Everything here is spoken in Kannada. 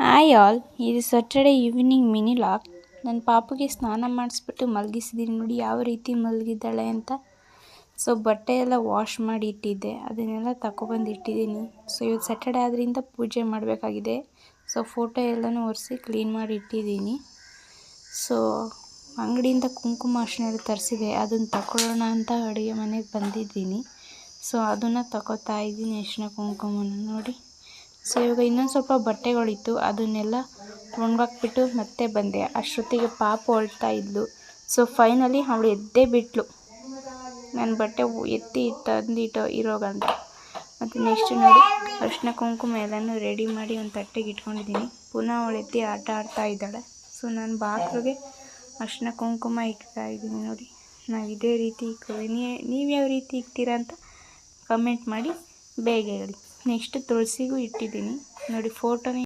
ಹಾಯ್ ಆಲ್, ಇದು ಸಾಟರ್ಡೆ ಈವ್ನಿಂಗ್ ಮಿನಿ ಲಾಗ್. ನನ್ನ ಪಾಪುಗೆ ಸ್ನಾನ ಮಾಡಿಸ್ಬಿಟ್ಟು ಮಲಗಿಸಿದ್ದೀನಿ. ನೋಡಿ ಯಾವ ರೀತಿ ಮಲಗಿದ್ದಾಳೆ ಅಂತ. ಸೊ ಬಟ್ಟೆ ಎಲ್ಲ ವಾಶ್ ಮಾಡಿ ಇಟ್ಟಿದ್ದೆ, ಅದನ್ನೆಲ್ಲ ತಗೊಬಂದು ಇಟ್ಟಿದ್ದೀನಿ. ಸೊ ಇವತ್ತು ಸಾಟರ್ಡೆ ಆದ್ದರಿಂದ ಪೂಜೆ ಮಾಡಬೇಕಾಗಿದೆ. ಸೊ ಫೋಟೋ ಎಲ್ಲನೂ ಒರೆಸಿ ಕ್ಲೀನ್ ಮಾಡಿ ಇಟ್ಟಿದ್ದೀನಿ. ಸೊ ಅಂಗಡಿಯಿಂದ ಕುಂಕುಮ ಅರಿಶಿಣ ಎಲ್ಲ ತರಿಸಿದೆ, ಅದನ್ನು ತಗೊಳ್ಳೋಣ ಅಂತ ಅಡುಗೆ ಮನೆಗೆ ಬಂದಿದ್ದೀನಿ. ಸೊ ಅದನ್ನು ತಗೋತಾ ಇದ್ದೀನಿ, ಅರಿಶಿಣ ಕುಂಕುಮನ ನೋಡಿ. ಸೊ ಇವಾಗ ಇನ್ನೊಂದು ಸ್ವಲ್ಪ ಬಟ್ಟೆಗಳಿತ್ತು, ಅದನ್ನೆಲ್ಲ ಒಣಗಾಕ್ಬಿಟ್ಟು ಮತ್ತೆ ಬಂದೆ. ಅಷ್ಟೊತ್ತಿಗೆ ಪಾಪು ಅಳ್ತಾ ಇದ್ಲು. ಸೊ ಫೈನಲಿ ಅವಳು ಎದ್ದೇ ಬಿಟ್ಲು, ನನ್ನ ಬಟ್ಟೆ ಎತ್ತಿ ತಂದಿಟ್ಟು ಇರೋಗಂಟ. ಮತ್ತು ನೆಕ್ಸ್ಟ್ ನೋಡಿ ಅರಿಶಿಣ ಕುಂಕುಮ ಎಲ್ಲನೂ ರೆಡಿ ಮಾಡಿ ಒಂದು ತಟ್ಟೆಗೆ ಇಟ್ಕೊಂಡಿದ್ದೀನಿ. ಪುನಃ ಅವಳು ಎತ್ತಿ ಆಟ ಆಡ್ತಾ ಇದ್ದಾಳೆ. ಸೊ ನಾನು ಬಾಗಿಲಿಗೆ ಅರಿಶಿಣ ಕುಂಕುಮ ಇಡ್ತಾ ಇದ್ದೀನಿ. ನೋಡಿ, ನಾವು ಇದೇ ರೀತಿ ಇಕ್ತೀವಿ. ನೀವು ಯಾವ ರೀತಿ ಇಕ್ತೀರಾ ಅಂತ ಕಮೆಂಟ್ ಮಾಡಿ ಬೇಗ ಹೇಳಿ. ನೆಕ್ಸ್ಟ್ ತುಳಸಿಗೂ ಇಟ್ಟಿದ್ದೀನಿ ನೋಡಿ. ಫೋಟೋನೇ